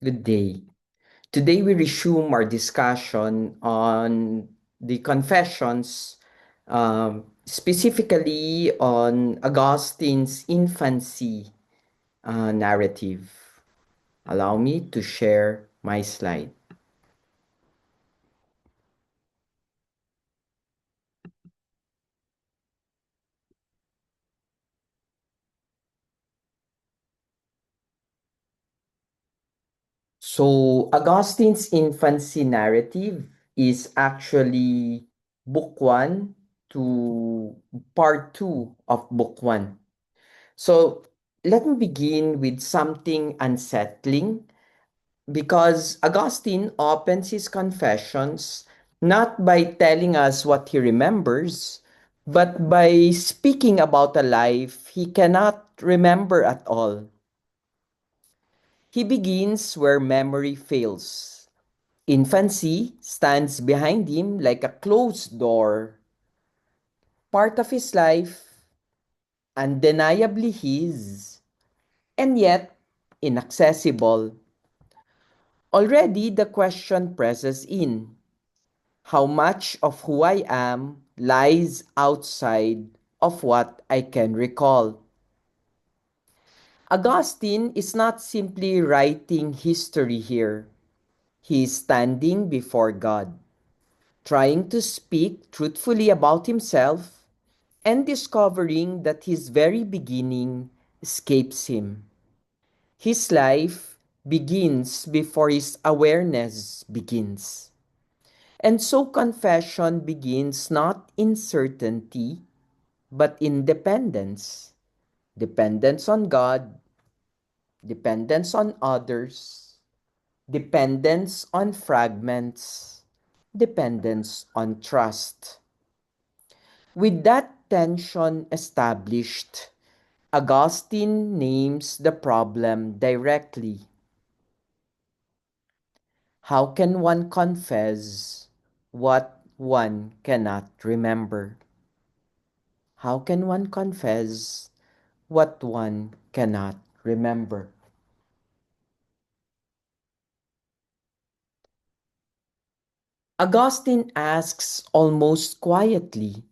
Good day. Today we resume our discussion on the Confessions, specifically on Augustine's infancy narrative. Allow me to share my slide. So, Augustine's infancy narrative is actually book one to part two of book one. So, let me begin with something unsettling because Augustine opens his confessions not by telling us what he remembers, but by speaking about a life he cannot remember at all. He begins where memory fails. Infancy stands behind him like a closed door, part of his life, undeniably his, and yet inaccessible. Already the question presses in. How much of who I am lies outside of what I can recall? Augustine is not simply writing history here. He is standing before God, trying to speak truthfully about himself and discovering that his very beginning escapes him. His life begins before his awareness begins. And so confession begins not in certainty, but in dependence. Dependence on God, dependence on others, dependence on fragments, dependence on trust. With that tension established, Augustine names the problem directly. How can one confess what one cannot remember? How can one confess what one cannot remember? Augustine asks almost quietly.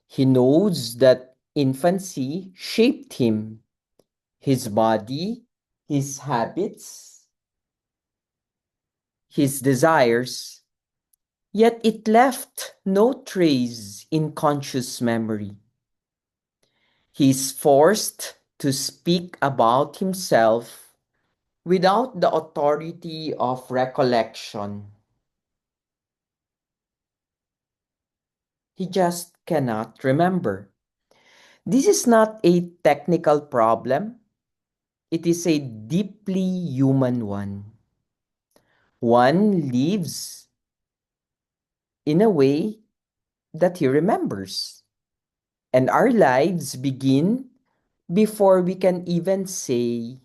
He knows that infancy shaped him, his body, his habits, his desires, yet it left no trace in conscious memory. He is forced to speak about himself without the authority of recollection. He just cannot remember. This is not a technical problem, it is a deeply human one. One lives in a way that he remembers, and our lives begin before we can even say,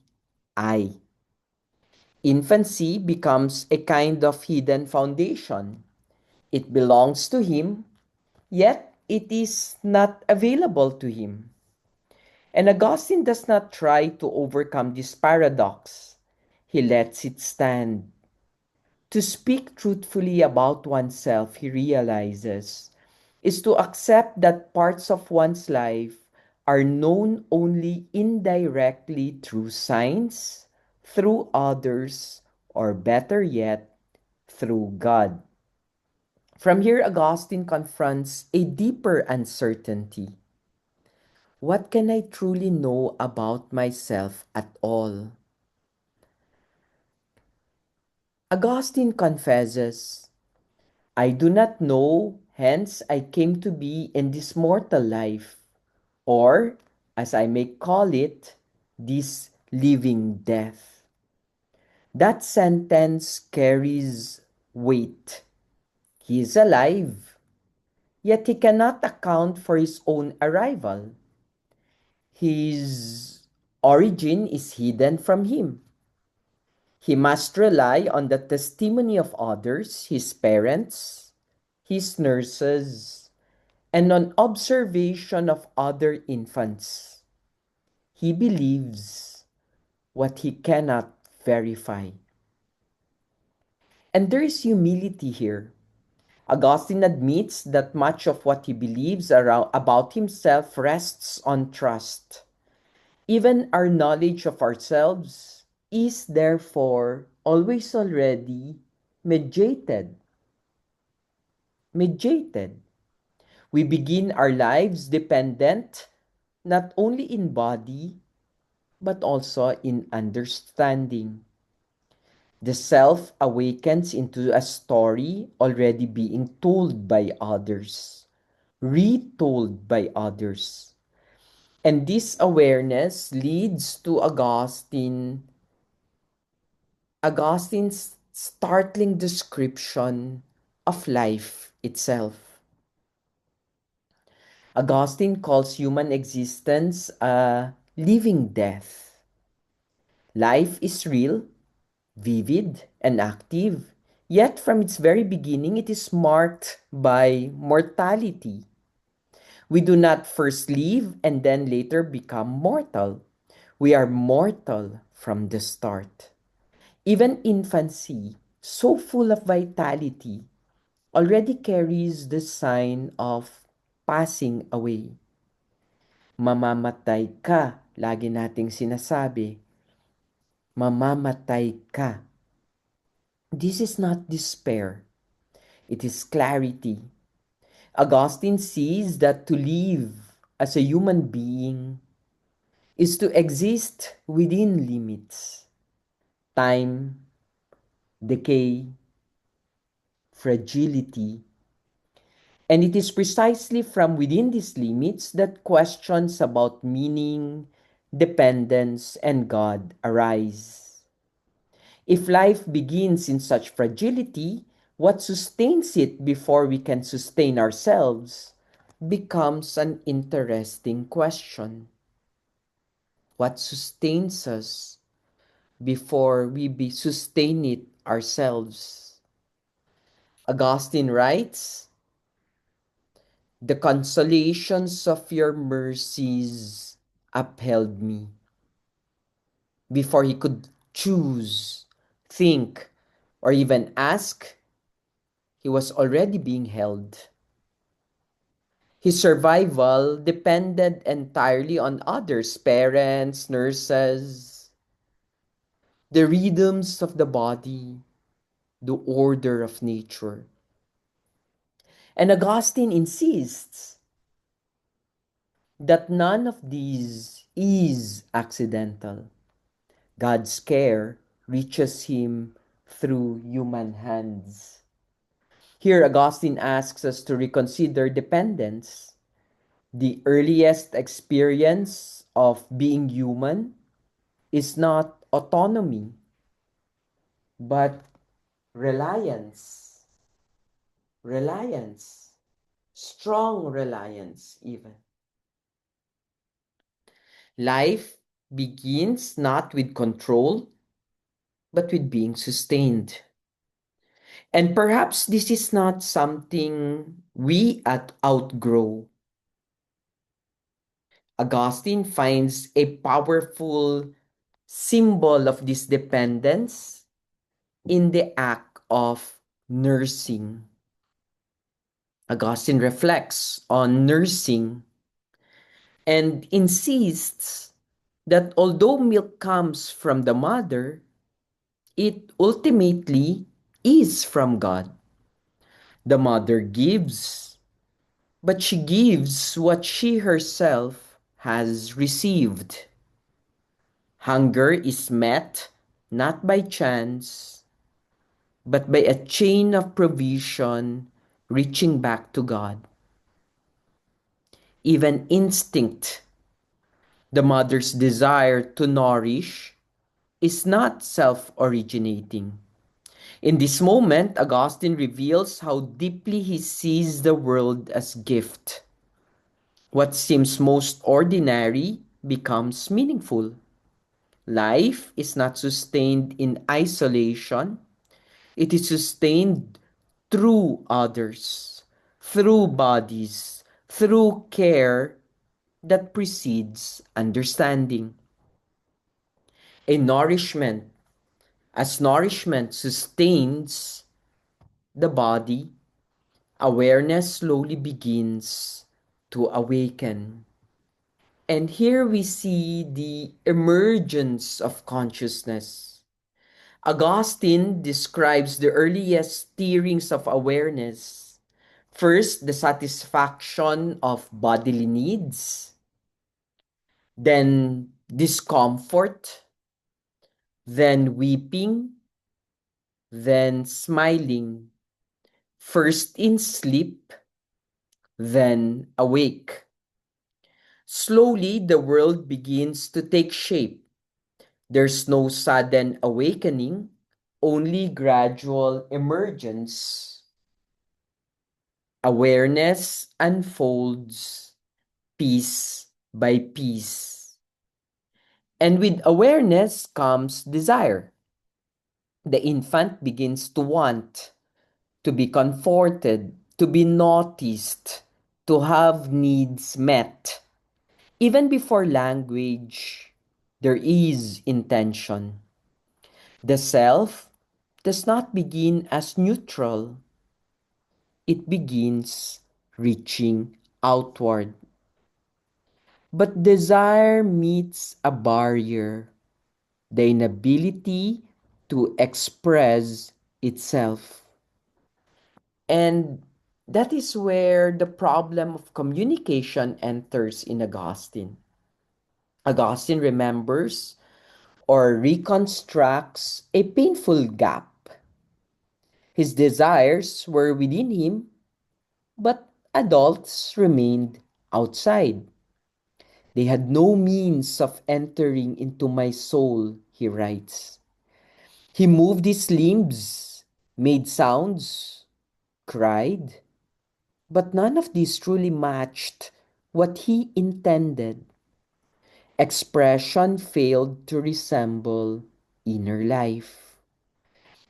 I. Infancy becomes a kind of hidden foundation. It belongs to him, yet it is not available to him. And Augustine does not try to overcome this paradox. He lets it stand. To speak truthfully about oneself, he realizes, is to accept that parts of one's life are known only indirectly through signs, through others, or better yet, through God. From here, Augustine confronts a deeper uncertainty. What can I truly know about myself at all? Augustine confesses, I do not know, hence I came to be in this mortal life, or, as I may call it, this living death. That sentence carries weight. He is alive, yet he cannot account for his own arrival. His origin is hidden from him. He must rely on the testimony of others, his parents, his nurses, and on observation of other infants. He believes what he cannot verify. And there is humility here. Augustine admits that much of what he believes about himself rests on trust. Even our knowledge of ourselves is therefore always already mediated. Mediated. We begin our lives dependent not only in body but also in understanding. The self awakens into a story already being told by others, retold by others. And this awareness leads to Augustine's startling description of life itself. Augustine calls human existence a living death. Life is real, vivid, and active, yet from its very beginning it is marked by mortality. We do not first live and then later become mortal. We are mortal from the start. Even infancy, so full of vitality, already carries the sign of passing away. Mamamatay ka, lagi nating sinasabi. Mamamatay ka. This is not despair, it is clarity. Augustine sees that to live as a human being is to exist within limits, time, decay, fragility, and it is precisely from within these limits that questions about meaning, dependence, and God arise. If life begins in such fragility, what sustains it before we can sustain ourselves becomes an interesting question. What sustains us before we sustain it ourselves? Augustine writes, "The consolations of your mercies upheld me." Before he could choose, think, or even ask, he was already being held. His survival depended entirely on others, parents, nurses, the rhythms of the body, the order of nature. And Augustine insists that none of these is accidental. God's care reaches him through human hands. Here, Augustine asks us to reconsider dependence. The earliest experience of being human is not autonomy, but reliance. Reliance. Strong reliance, even. Life begins not with control, but with being sustained. And perhaps this is not something we outgrow. Augustine finds a powerful symbol of this dependence in the act of nursing. Augustine reflects on nursing and insists that although milk comes from the mother, it ultimately is from God. The mother gives, but she gives what she herself has received. Hunger is met not by chance, but by a chain of provision reaching back to God. Even instinct, the mother's desire to nourish, is not self originating. In this moment, Augustine reveals how deeply he sees the world as gift. What seems most ordinary becomes meaningful. Life is not sustained in isolation, it is sustained through others, through bodies, through care that precedes understanding. A nourishment As nourishment sustains the body, awareness slowly begins to awaken. And here we see the emergence of consciousness. Augustine describes the earliest stirrings of awareness. First, the satisfaction of bodily needs, then discomfort, then weeping, then smiling. First in sleep, then awake. Slowly, the world begins to take shape. There's no sudden awakening, only gradual emergence. Awareness unfolds piece by piece. And with awareness comes desire. The infant begins to want, to be comforted, to be noticed, to have needs met. Even before language, there is intention. The self does not begin as neutral, it begins reaching outward. But desire meets a barrier, the inability to express itself. And that is where the problem of communication enters in Augustine. Augustine remembers or reconstructs a painful gap. His desires were within him, but adults remained outside. They had no means of entering into my soul, he writes. He moved his limbs, made sounds, cried, but none of these truly matched what he intended. Expression failed to resemble inner life.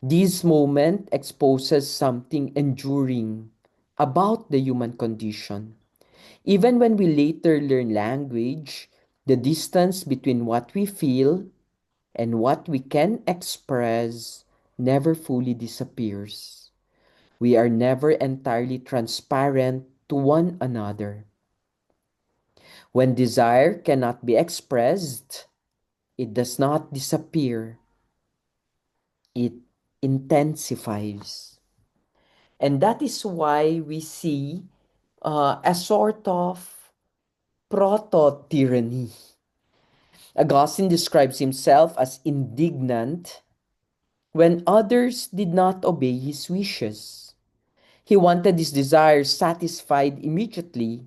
This moment exposes something enduring about the human condition. Even when we later learn language, the distance between what we feel and what we can express never fully disappears. We are never entirely transparent to one another. When desire cannot be expressed, it does not disappear, it intensifies. And that is why we see a sort of proto tyranny. Augustine describes himself as indignant when others did not obey his wishes. He wanted his desires satisfied immediately.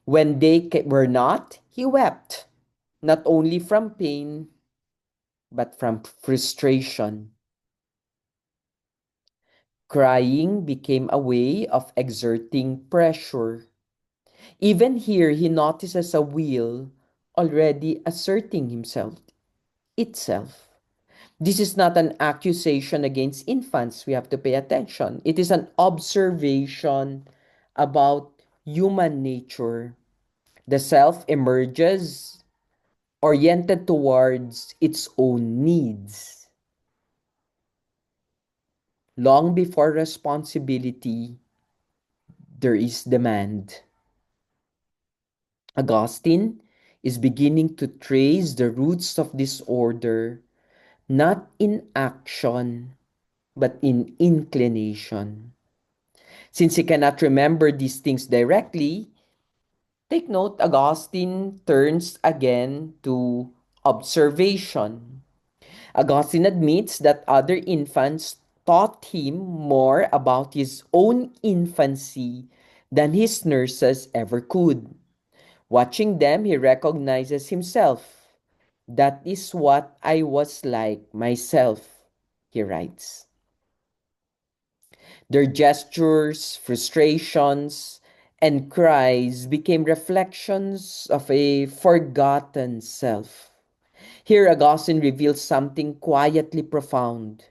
When they were not, he wept, not only from pain, but from frustration. Crying became a way of exerting pressure. Even here, he notices a will already asserting itself. This is not an accusation against infants. We have to pay attention. It is an observation about human nature. The self emerges oriented towards its own needs. Long before responsibility, there is demand. Augustine is beginning to trace the roots of disorder not in action, but in inclination. Since he cannot remember these things directly, take note, Augustine turns again to observation. Augustine admits that other infants taught him more about his own infancy than his nurses ever could. Watching them, he recognizes himself. That is what I was like myself, he writes. Their gestures, frustrations, and cries became reflections of a forgotten self. Here, Augustine reveals something quietly profound.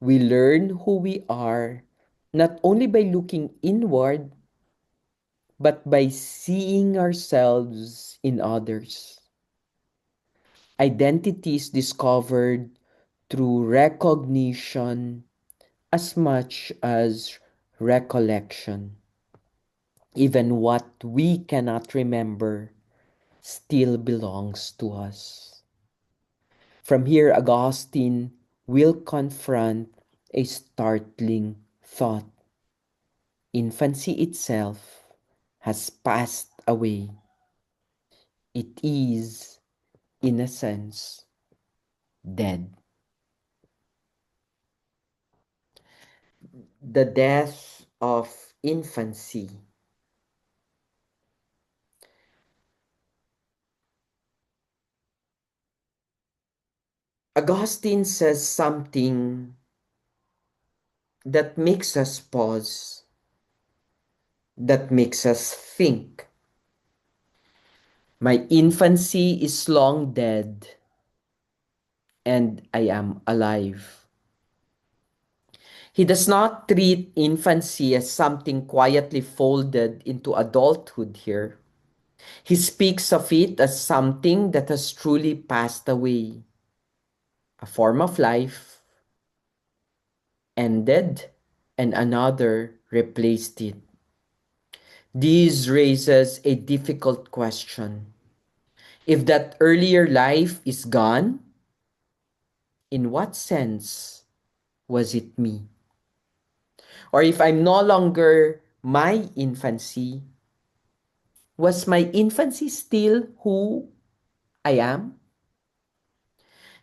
We learn who we are not only by looking inward, but by seeing ourselves in others. Identity is discovered through recognition as much as recollection. Even what we cannot remember still belongs to us. From here, Augustine will confront a startling thought. Infancy itself has passed away. It is, in a sense, dead. The death of infancy. Augustine says something that makes us pause, that makes us think. My infancy is long dead, and I am alive. He does not treat infancy as something quietly folded into adulthood here. He speaks of it as something that has truly passed away, a form of life ended and another replaced it. This raises a difficult question. If that earlier life is gone, in what sense was it me? Or if I'm no longer my infancy, was my infancy still who I am?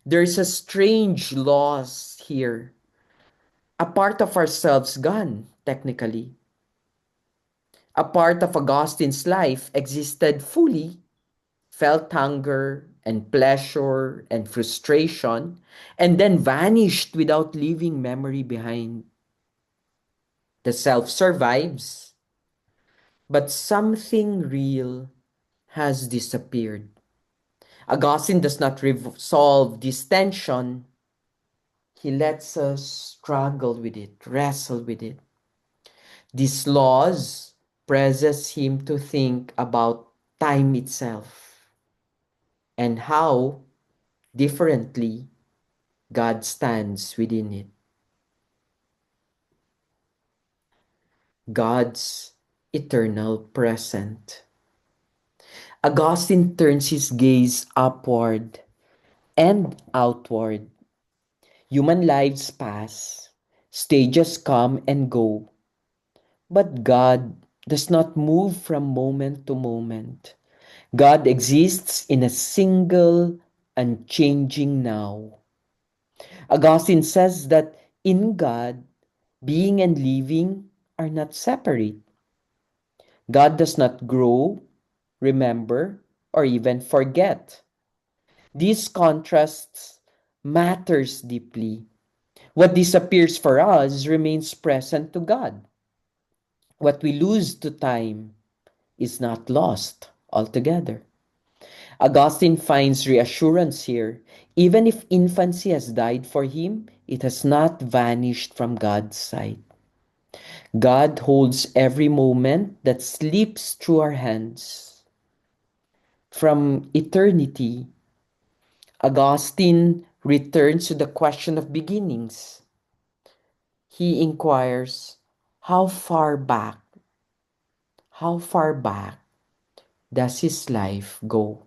There's a strange loss here. A part of ourselves gone, technically. A part of Augustine's life existed fully, felt hunger and pleasure and frustration, and then vanished without leaving memory behind. The self survives, but something real has disappeared. Augustine does not resolve this tension. He lets us struggle with it, wrestle with it. This laws presses him to think about time itself and how differently God stands within it. God's eternal present. Augustine turns his gaze upward and outward. Human lives pass, stages come and go, but God does not move from moment to moment. God exists in a single, unchanging now. Augustine says that in God, being and living are not separate. God does not grow, remember, or even forget. These contrasts matters deeply. What disappears for us remains present to God. What we lose to time is not lost altogether. Augustine finds reassurance here. Even if infancy has died for him, it has not vanished from God's sight. God holds every moment that slips through our hands. From eternity, Augustine returns to the question of beginnings. He inquires, how far back, how far back does his life go?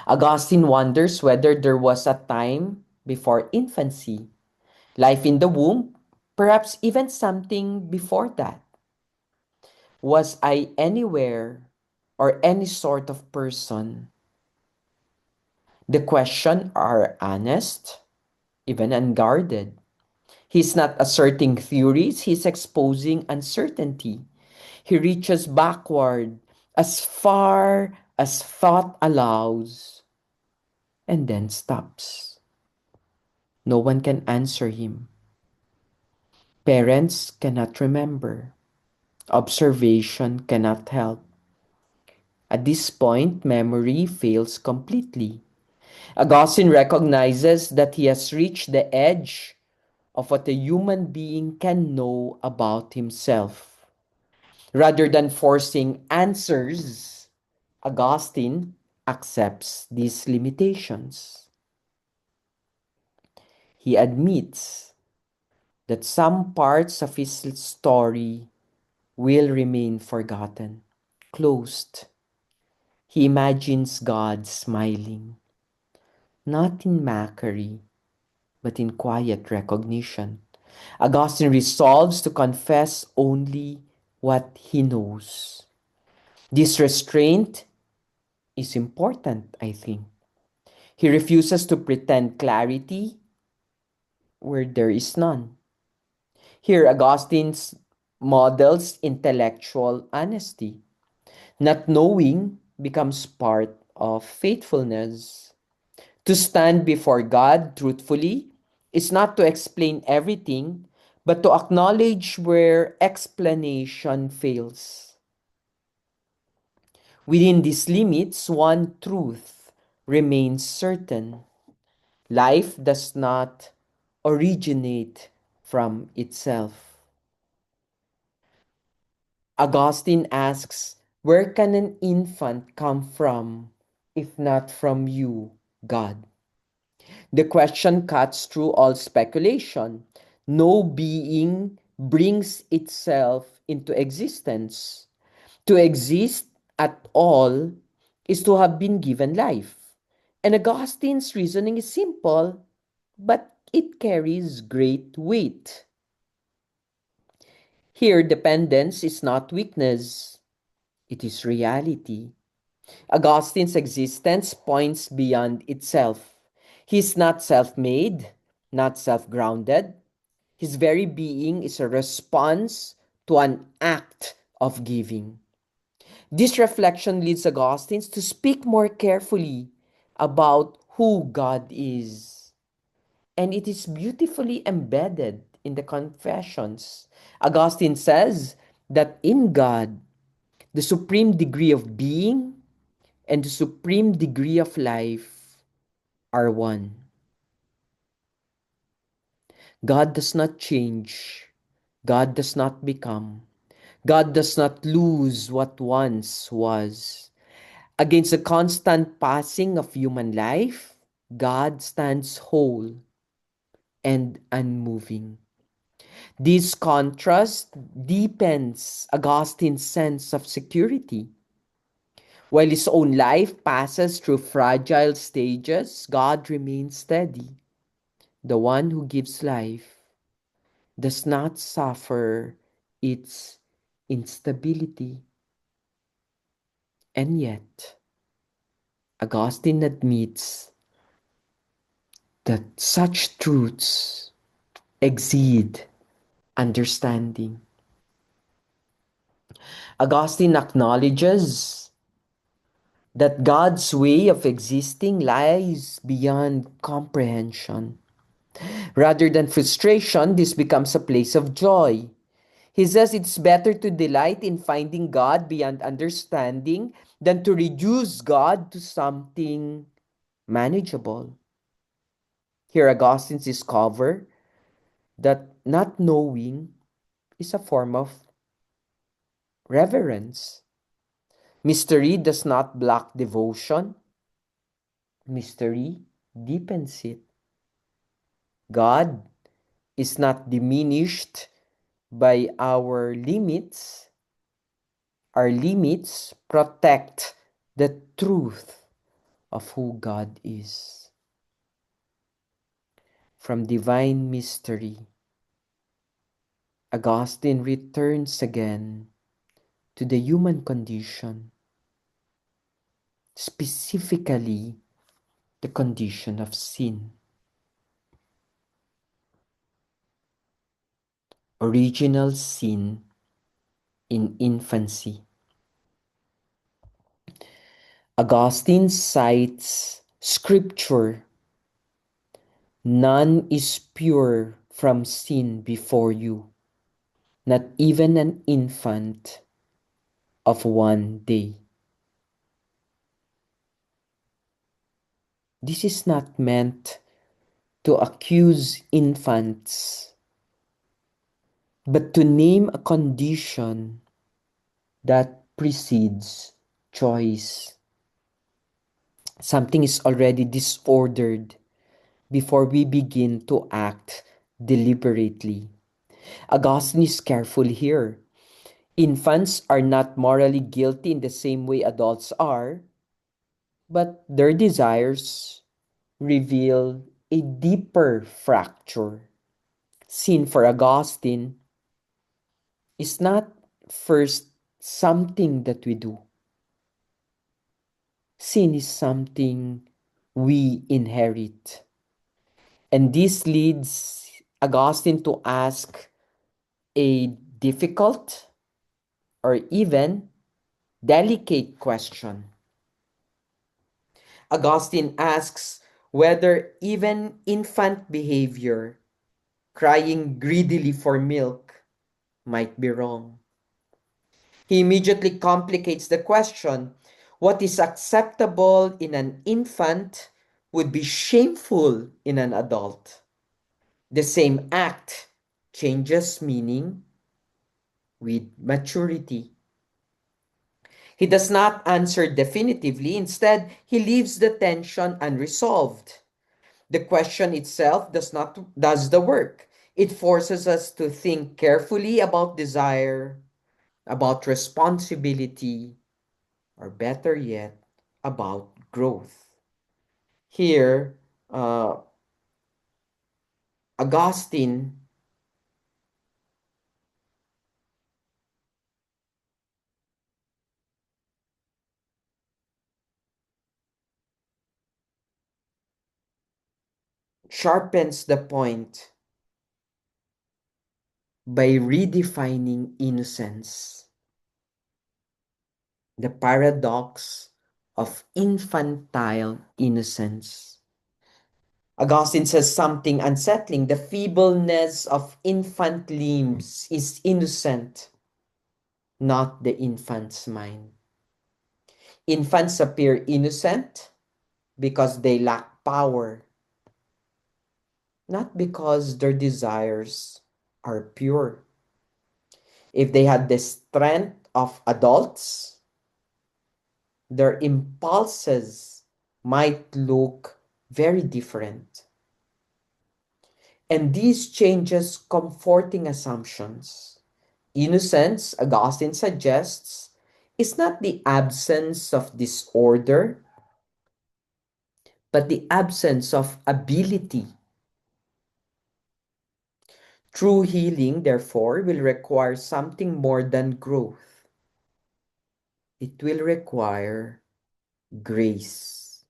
Augustine wonders whether there was a time before infancy, life in the womb, perhaps even something before that. Was I anywhere or any sort of person? The questions are honest, even unguarded. He's not asserting theories, he's exposing uncertainty. He reaches backward as far as thought allows and then stops. No one can answer him. Parents cannot remember. Observation cannot help. At this point, memory fails completely. Augustine recognizes that he has reached the edge of what a human being can know about himself. Rather than forcing answers, Augustine accepts these limitations. He admits that some parts of his story will remain forgotten, closed. He imagines God smiling, not in mockery, but in quiet recognition. Augustine resolves to confess only what he knows. This restraint is important, I think. He refuses to pretend clarity where there is none. Here, Augustine models intellectual honesty. Not knowing becomes part of faithfulness. To stand before God truthfully is not to explain everything, but to acknowledge where explanation fails. Within these limits, one truth remains certain. Life does not originate from itself. Augustine asks, where can an infant come from if not from you, God? The question cuts through all speculation. No being brings itself into existence. To exist at all is to have been given life. And Augustine's reasoning is simple, but it carries great weight. Here, dependence is not weakness, it is reality. Augustine's existence points beyond itself. He is not self made, not self grounded. His very being is a response to an act of giving. This reflection leads Augustine to speak more carefully about who God is. And it is beautifully embedded in the Confessions. Augustine says that in God, the supreme degree of being and the supreme degree of life are one. God does not change. God does not become. God does not lose what once was. Against the constant passing of human life, God stands whole and unmoving. This contrast deepens Augustine's sense of security. While his own life passes through fragile stages, God remains steady. The one who gives life does not suffer its instability. And yet, Augustine admits that such truths exceed understanding. Augustine acknowledges that God's way of existing lies beyond comprehension. Rather than frustration, this becomes a place of joy. He says it's better to delight in finding God beyond understanding than to reduce God to something manageable. Here, Augustine discovers that not knowing is a form of reverence. Mystery does not block devotion, mystery deepens it. God is not diminished by our limits. Our limits protect the truth of who God is. From divine mystery, Augustine returns again to the human condition, specifically the condition of sin. Original sin in infancy. Augustine cites scripture. None is pure from sin before you, not even an infant of 1 day. This is not meant to accuse infants, but to name a condition that precedes choice. Something is already disordered before we begin to act deliberately. Augustine is careful here. Infants are not morally guilty in the same way adults are, but their desires reveal a deeper fracture. Sin for Augustine is not first something that we do. Sin is something we inherit. And this leads Augustine to ask a difficult or even delicate question. Augustine asks whether even infant behavior, crying greedily for milk, might be wrong. He immediately complicates the question. What is acceptable in an infant would be shameful in an adult. The same act changes meaning with maturity. He does not answer definitively. Instead, he leaves the tension unresolved. The question itself does the work. It forces us to think carefully about desire, about responsibility, or better yet, about growth. Here, uh, Augustine sharpens the point by redefining innocence, the paradox of infantile innocence. Augustine says something unsettling. The feebleness of infant limbs is innocent, not the infant's mind. Infants appear innocent because they lack power, not because their desires are pure. If they had the strength of adults, their impulses might look very different. And this changes comforting assumptions. Innocence, Augustine suggests, is not the absence of disorder, but the absence of ability. True healing, therefore, will require something more than growth. It will require grace.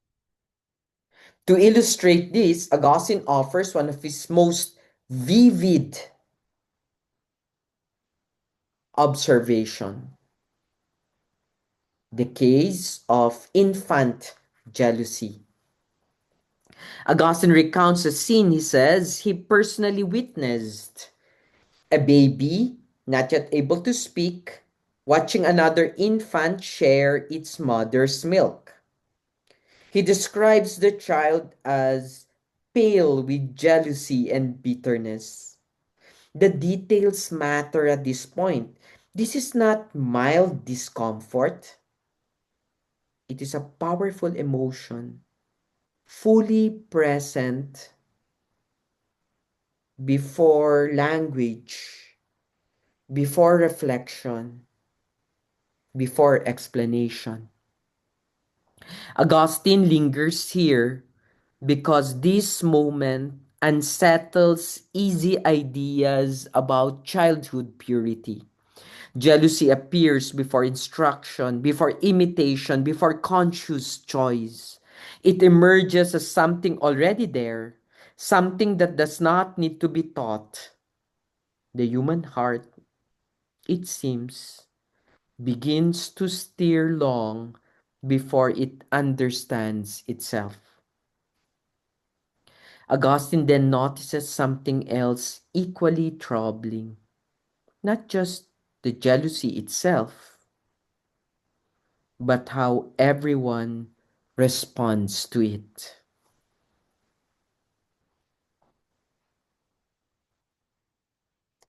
To illustrate this, Augustine offers one of his most vivid observation, the case of infant jealousy. Augustine recounts a scene he says he personally witnessed. A baby, not yet able to speak, watching another infant share its mother's milk. He describes the child as pale with jealousy and bitterness. The details matter at this point. This is not mild discomfort, it is a powerful emotion, fully present before language, before reflection, before explanation. Augustine lingers here because this moment unsettles easy ideas about childhood purity. Jealousy appears before instruction, before imitation, before conscious choice. It emerges as something already there, something that does not need to be taught. The human heart, it seems, begins to steer long before it understands itself. Augustine then notices something else equally troubling, not just the jealousy itself, but how everyone responds to it.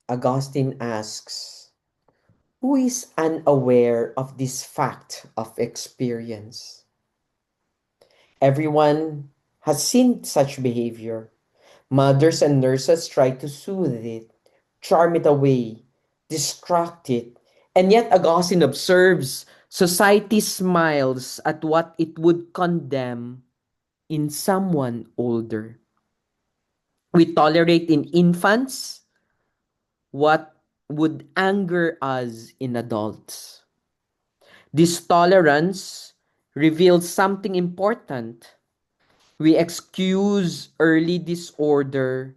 Augustine asks, who is unaware of this fact of experience? Everyone has seen such behavior. Mothers and nurses try to soothe it, charm it away, distract it. And yet Augustine observes society smiles at what it would condemn in someone older. We tolerate in infants what would anger us in adults. This tolerance reveals something important. We excuse early disorder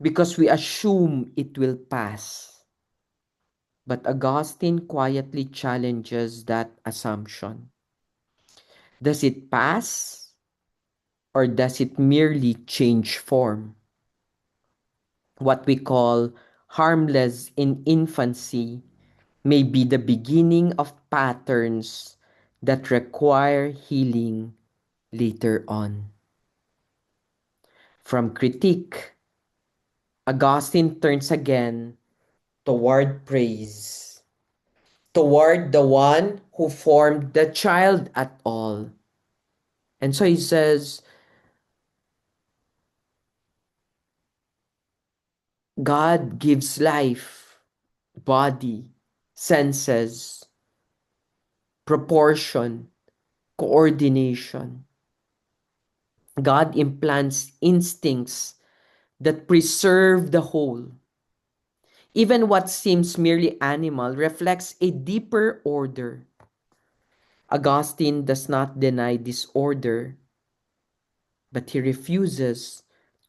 because we assume it will pass. But Augustine quietly challenges that assumption. Does it pass or does it merely change form? What we call harmless in infancy may be the beginning of patterns that require healing later on. From critique, Augustine turns again toward praise, toward the one who formed the child at all. And so he says, God gives life, body, senses, proportion, coordination. God implants instincts that preserve the whole. Even what seems merely animal reflects a deeper order. Augustine does not deny this order, but he refuses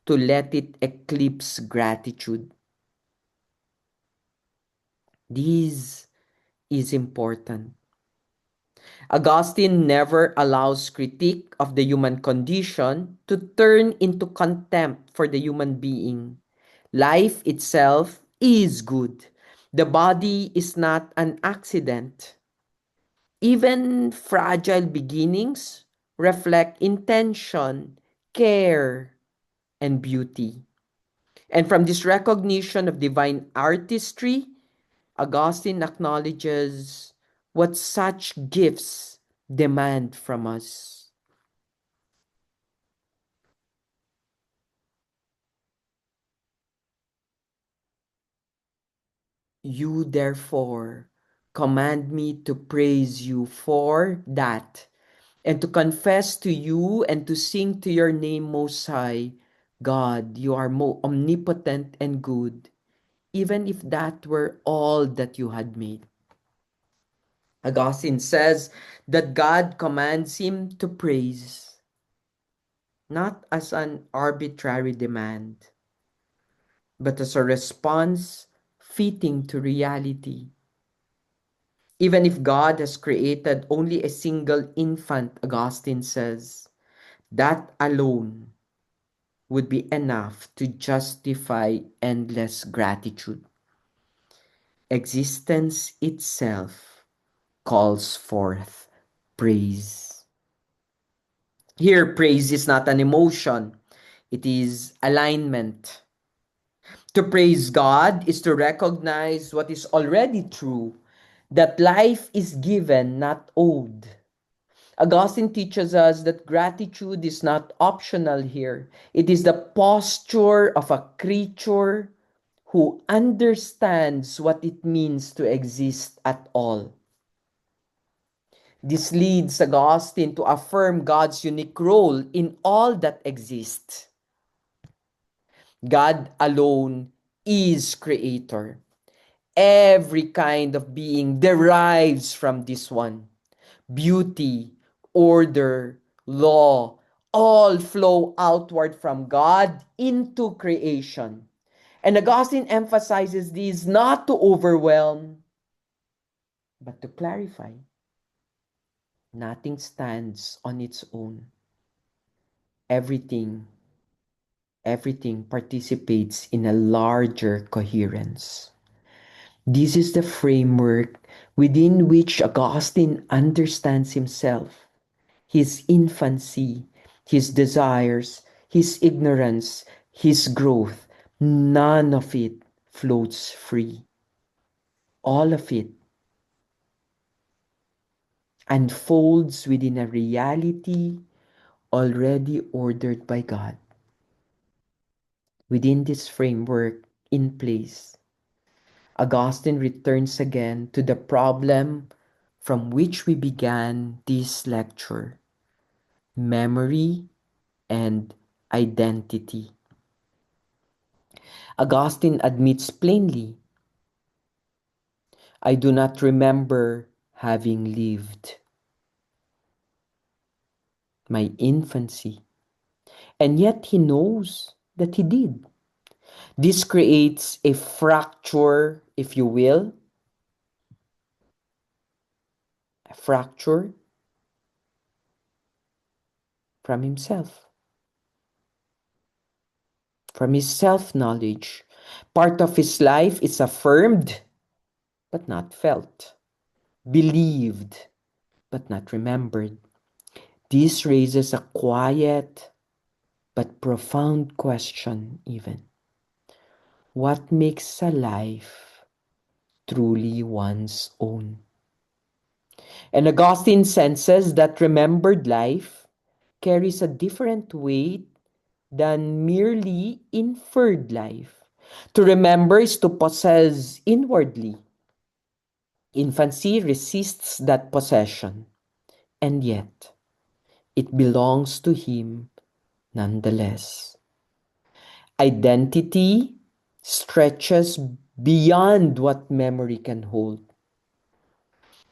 to let it eclipse gratitude. This is important. Augustine never allows critique of the human condition to turn into contempt for the human being. Life itself is good. The body is not an accident. Even fragile beginnings reflect intention, care, and beauty. And from this recognition of divine artistry, Augustine acknowledges what such gifts demand from us. You therefore command me to praise you for that, and to confess to you and to sing to your name most high. God, you are omnipotent and good, even if that were all that you had made. Augustine says that God commands him to praise, not as an arbitrary demand, but as a response fitting to reality. Even if God has created only a single infant, Augustine says, that alone would be enough to justify endless gratitude. Existence itself calls forth praise. Here, praise is not an emotion, it is alignment. To praise God is to recognize what is already true, that life is given, not owed. Augustine teaches us that gratitude is not optional here. It is the posture of a creature who understands what it means to exist at all. This leads Augustine to affirm God's unique role in all that exists. God alone is creator. Every kind of being derives from this one. Beauty, order, law, all flow outward from God into creation. And Augustine emphasizes these not to overwhelm, but to clarify. Nothing stands on its own. Everything, everything participates in a larger coherence. This is the framework within which Augustine understands himself, his infancy, his desires, his ignorance, his growth. None of it floats free. All of it unfolds within a reality already ordered by God. Within this framework in place, Augustine returns again to the problem from which we began this lecture: memory and identity. Augustine admits plainly, I do not remember having lived my infancy, and yet he knows that he did. This creates a fracture, if you will, a fracture from himself, from his self knowledge. Part of his life is affirmed but not felt, believed but not remembered. This raises a quiet but profound question, even. What makes a life truly one's own? And Augustine senses that remembered life carries a different weight than merely inferred life. To remember is to possess inwardly. Infancy resists that possession, and yet it belongs to him nonetheless. Identity stretches beyond what memory can hold.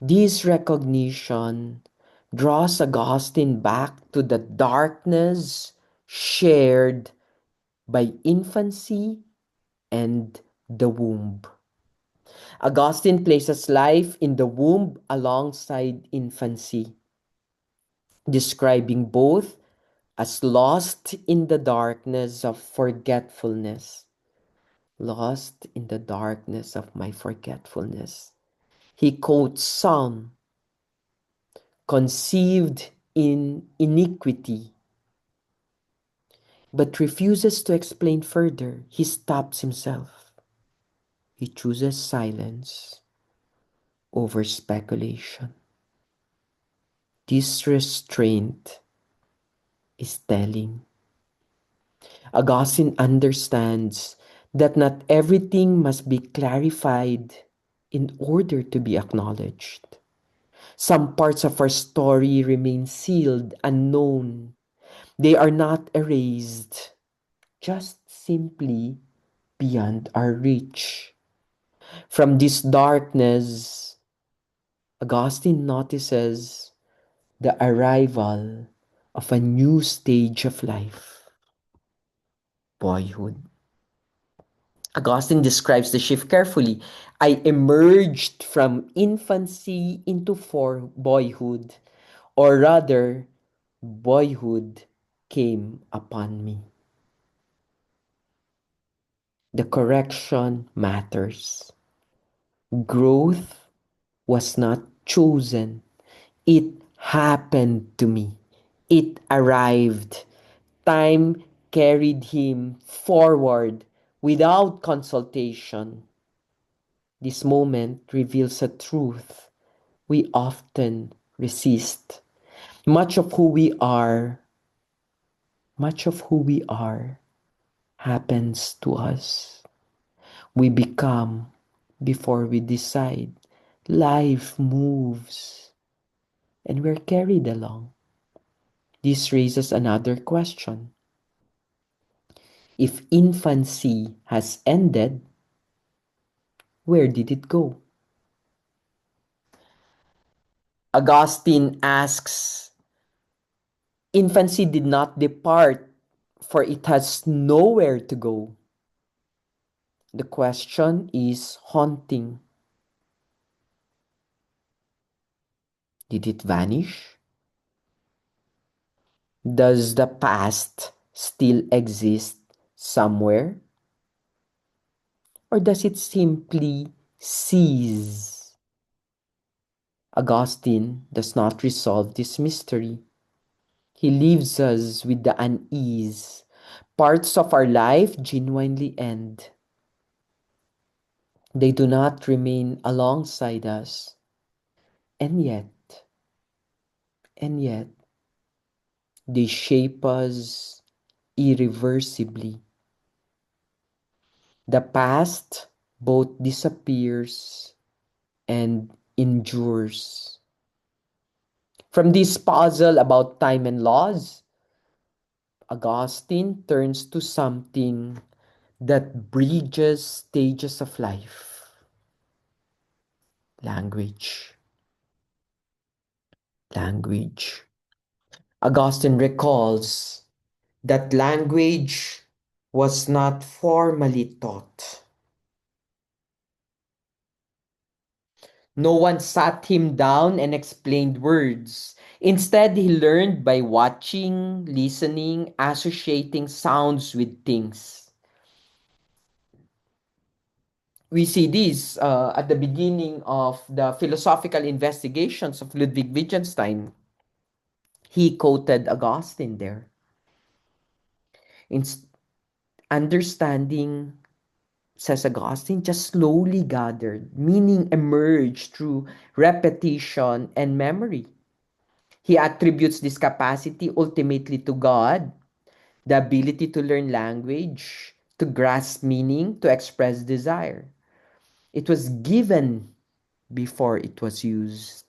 This recognition draws Augustine back to the darkness shared by infancy and the womb. Augustine places life in the womb alongside infancy, describing both as lost in the darkness of forgetfulness. Lost in the darkness of my forgetfulness. He quotes Psalm, conceived in iniquity, but refuses to explain further. He stops himself. He chooses silence over speculation. This restraint is telling. Augustine understands that not everything must be clarified in order to be acknowledged. Some parts of our story remain sealed, unknown. They are not erased, just simply beyond our reach. From this darkness, Augustine notices the arrival of a new stage of life, boyhood. Augustine describes the shift carefully. I emerged from infancy into boyhood, or rather, boyhood came upon me. The correction matters. Growth was not chosen. It happened to me. It arrived. Time carried him forward without consultation. This moment reveals a truth we often resist. Much of who we are, much of who we are happens to us. We become before we decide. Life moves and we're carried along. This raises another question. If infancy has ended, where did it go? Augustine asks, infancy did not depart, for it has nowhere to go. The question is haunting. Did it vanish? Does the past still exist somewhere? Or does it simply cease? Augustine does not resolve this mystery. He leaves us with the unease. Parts of our life genuinely end. They do not remain alongside us. And yet, They shape us irreversibly. The past both disappears and endures. From this puzzle about time and laws, Augustine turns to something that bridges stages of life: language. Language. Augustine recalls that language was not formally taught. No one sat him down and explained words. Instead, he learned by watching, listening, associating sounds with things. We see this at the beginning of the philosophical investigations of Ludwig Wittgenstein. He quoted Augustine there. In understanding, says Augustine, just slowly gathered, meaning emerged through repetition and memory. He attributes this capacity ultimately to God, the ability to learn language, to grasp meaning, to express desire. It was given before it was used.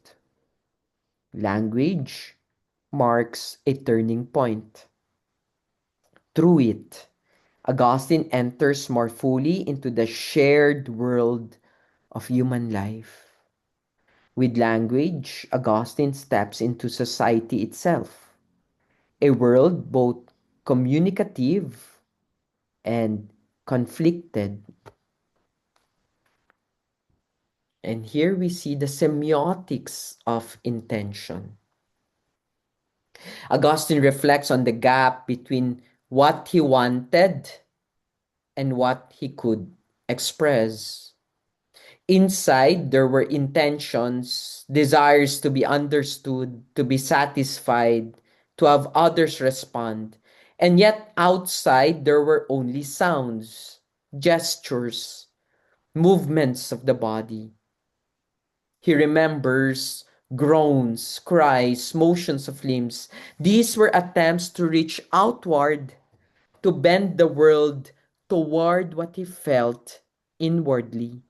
Language marks a turning point. Through it, Augustine enters more fully into the shared world of human life. With language, Augustine steps into society itself, a world both communicative and conflicted. And here we see the semiotics of intention. Augustine reflects on the gap between what he wanted and what he could express. Inside, there were intentions, desires to be understood, to be satisfied, to have others respond. And yet, outside, there were only sounds, gestures, movements of the body. He remembers groans, cries, motions of limbs. These were attempts to reach outward, to bend the world toward what he felt inwardly.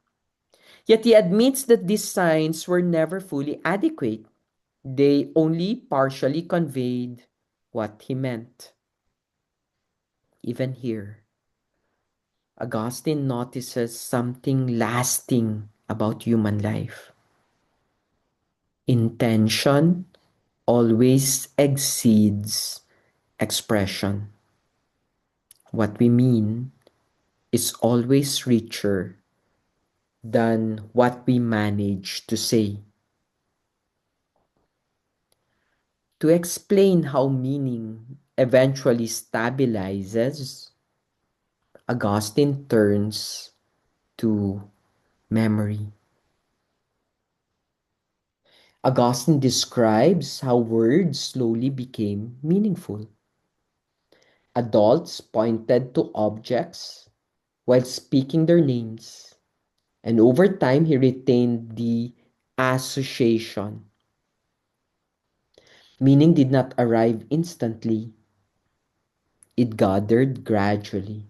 Yet he admits that these signs were never fully adequate. They only partially conveyed what he meant. Even here, Augustine notices something lasting about human life. Intention always exceeds expression. What we mean is always richer than what we manage to say. To explain how meaning eventually stabilizes, Augustine turns to memory. Augustine describes how words slowly became meaningful. Adults pointed to objects while speaking their names, and over time he retained the association. Meaning did not arrive instantly, it gathered gradually.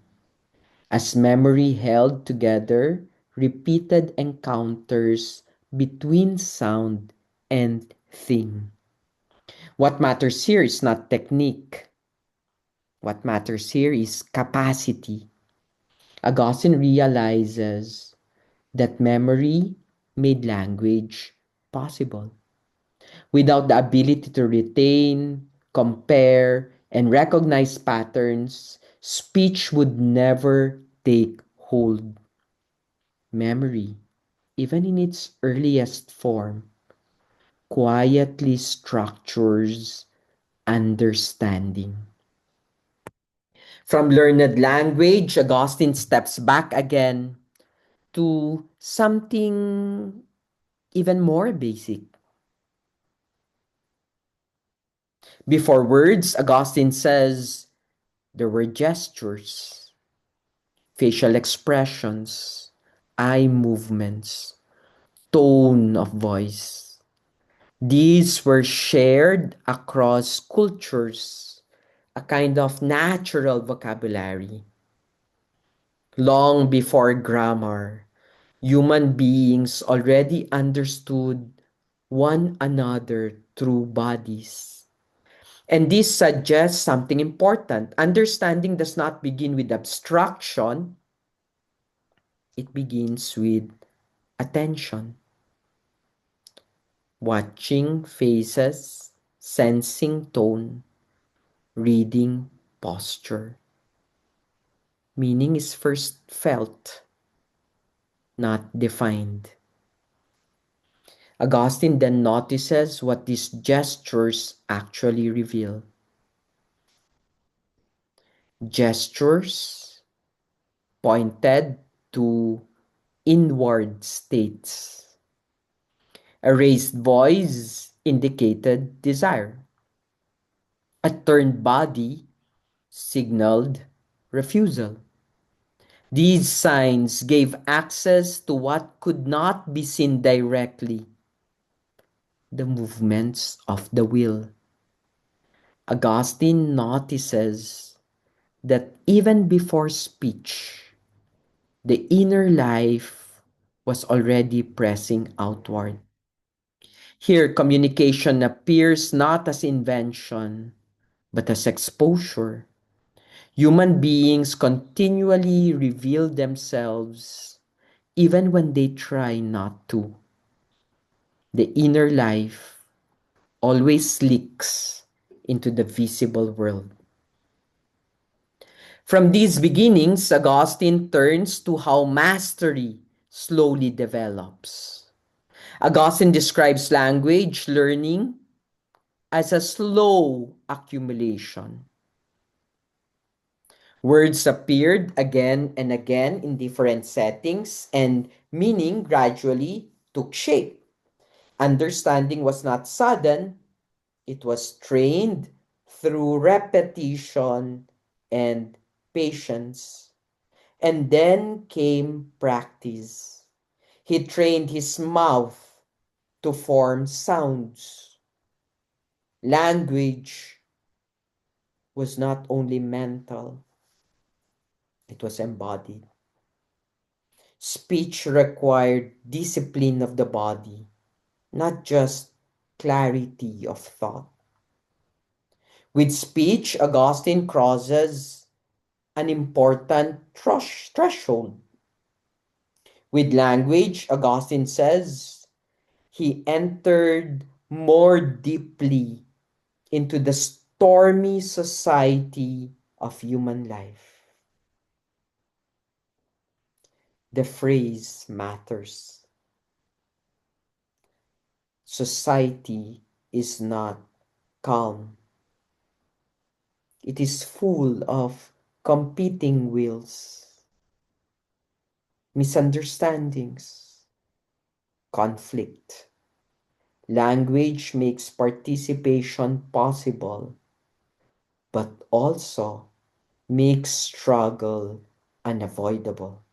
As memory held together repeated encounters between sound and thing. What matters here is not technique. What matters here is capacity. Augustine realizes that memory made language possible. Without the ability to retain, compare, and recognize patterns, speech would never take hold. Memory, even in its earliest form, quietly structures understanding. From learned language, Augustine steps back again to something even more basic. Before words, Augustine says there were gestures, facial expressions, eye movements, tone of voice. These were shared across cultures, a kind of natural vocabulary. Long before grammar, human beings already understood one another through bodies. And this suggests something important. Understanding does not begin with abstraction, it begins with attention. Watching faces, sensing tone, reading posture. Meaning is first felt, not defined. Augustine then notices what these gestures actually reveal. Gestures pointed to inward states. A raised voice indicated desire. A turned body signaled refusal. These signs gave access to what could not be seen directly, the movements of the will. Augustine notices that even before speech, the inner life was already pressing outward. Here, communication appears not as invention, but as exposure. Human beings continually reveal themselves even when they try not to. The inner life always leaks into the visible world. From these beginnings, Augustine turns to how mastery slowly develops. Augustine describes language learning as a slow accumulation. Words appeared again and again in different settings, and meaning gradually took shape. Understanding was not sudden, it was trained through repetition and patience. And then came practice. He trained his mouth to form sounds. Language was not only mental, it was embodied. Speech required discipline of the body, not just clarity of thought. With speech, Augustine crosses an important threshold. With language, Augustine says, he entered more deeply into the stormy society of human life. The phrase matters. Society is not calm. It is full of competing wills, misunderstandings, conflict. Language makes participation possible, but also makes struggle unavoidable.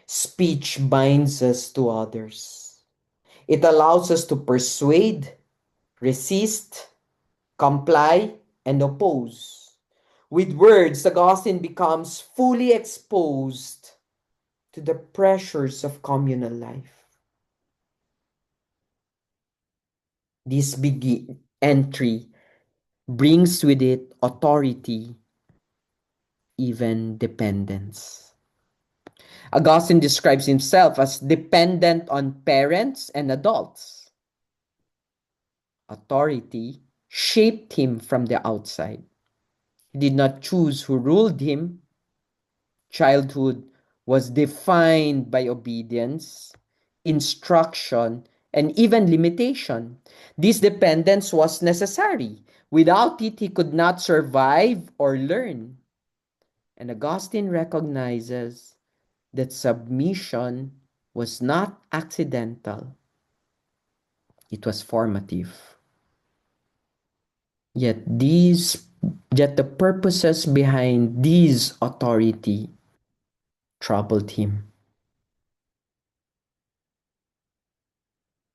Speech binds us to others. It allows us to persuade, resist, comply, and oppose. With words, Augustine becomes fully exposed to the pressures of communal life. This entry brings with it authority, even dependence. Augustine describes himself as dependent on parents and adults. Authority shaped him from the outside. He did not choose who ruled him. Childhood was defined by obedience, instruction, and even limitation. This dependence was necessary. Without it, he could not survive or learn. And Augustine recognizes that submission was not accidental, it was formative. Yet these yet the purposes behind these authority troubled him.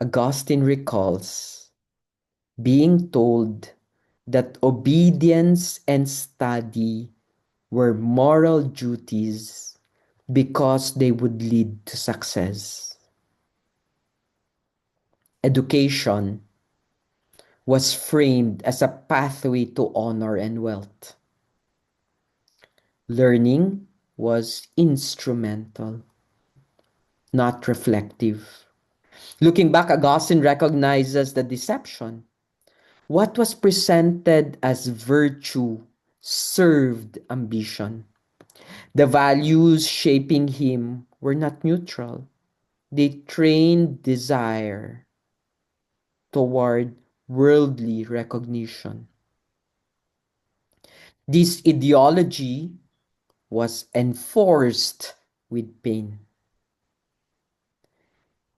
Augustine recalls being told that obedience and study were moral duties because they would lead to success. Education was framed as a pathway to honor and wealth. Learning was instrumental, not reflective. Looking back, Augustine recognizes the deception. What was presented as virtue served ambition. The values shaping him were not neutral. They trained desire toward worldly recognition. This ideology was enforced with pain.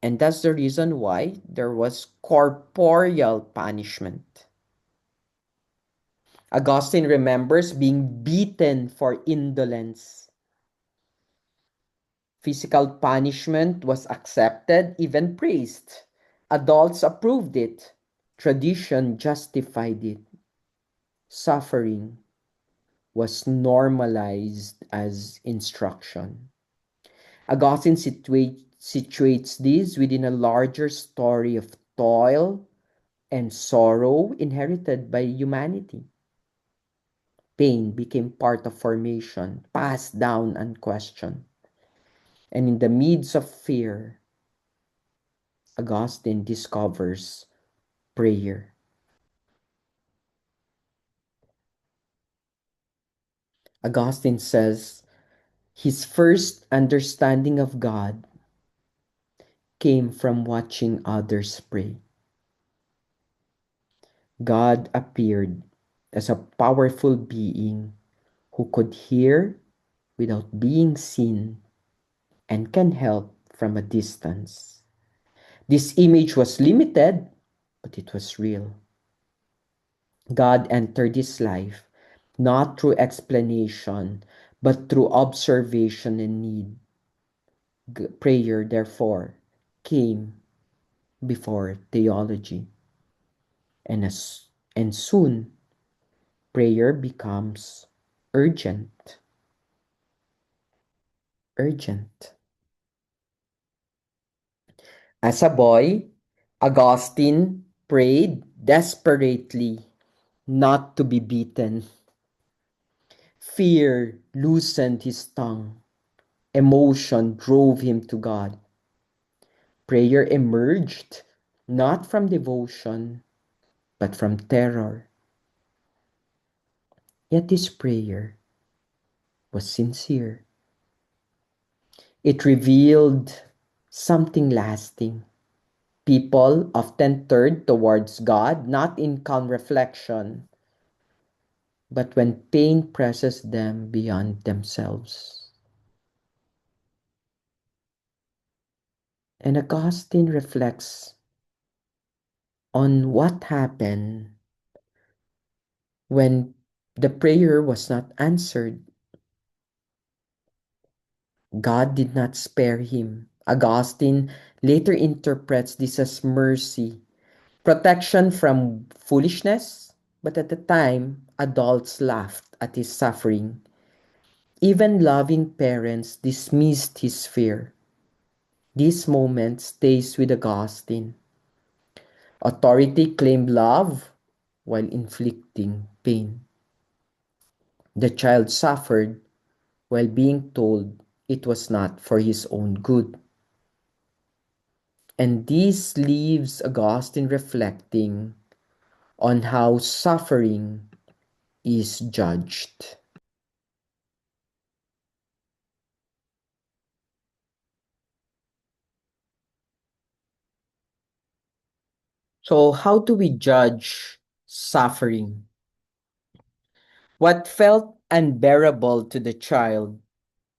And that's the reason why there was corporeal punishment. Augustine remembers being beaten for indolence. Physical punishment was accepted, even praised. Adults approved it. Tradition justified it. Suffering was normalized as instruction. Augustine situates this within a larger story of toil and sorrow inherited by humanity. Pain became part of formation, passed down unquestioned. And in the midst of fear, Augustine discovers prayer. Augustine says his first understanding of God came from watching others pray. God appeared as a powerful being who could hear without being seen and can help from a distance. This image was limited, but it was real. God entered his life not through explanation, but through observation and need. Prayer, therefore, came before theology. And, and soon, prayer becomes urgent. Urgent. As a boy, Augustine prayed desperately not to be beaten. Fear loosened his tongue. Emotion drove him to God. Prayer emerged not from devotion, but from terror. Yet this prayer was sincere. It revealed something lasting. People often turned towards God not in calm reflection, but when pain presses them beyond themselves. And Augustine reflects on what happened when the prayer was not answered. God did not spare him. Augustine later interprets this as mercy, protection from foolishness, but at the time, adults laughed at his suffering. Even loving parents dismissed his fear. This moment stays with Augustine. Authority claimed love while inflicting pain. The child suffered while being told it was not for his own good. And this leaves Augustine reflecting on how suffering is judged. So, how do we judge suffering? What felt unbearable to the child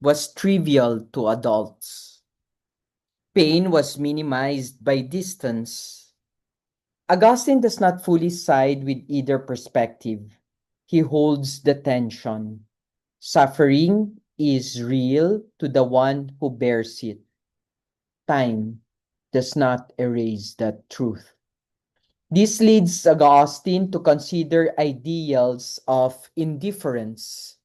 was trivial to adults. Pain was minimized by distance. Augustine does not fully side with either perspective. He holds the tension. Suffering is real to the one who bears it. Time does not erase that truth. This leads Augustine to consider ideals of indifference.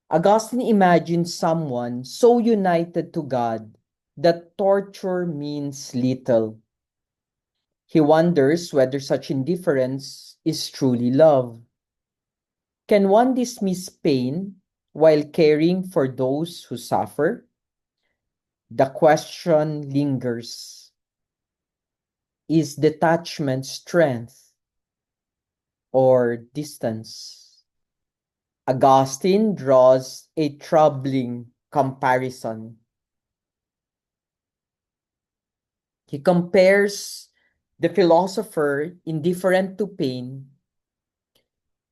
Augustine imagines someone so united to God that torture means little. He wonders whether such indifference is truly love. Can one dismiss pain while caring for those who suffer? The question lingers. Is detachment strength or distance? Augustine draws a troubling comparison. He compares the philosopher indifferent to pain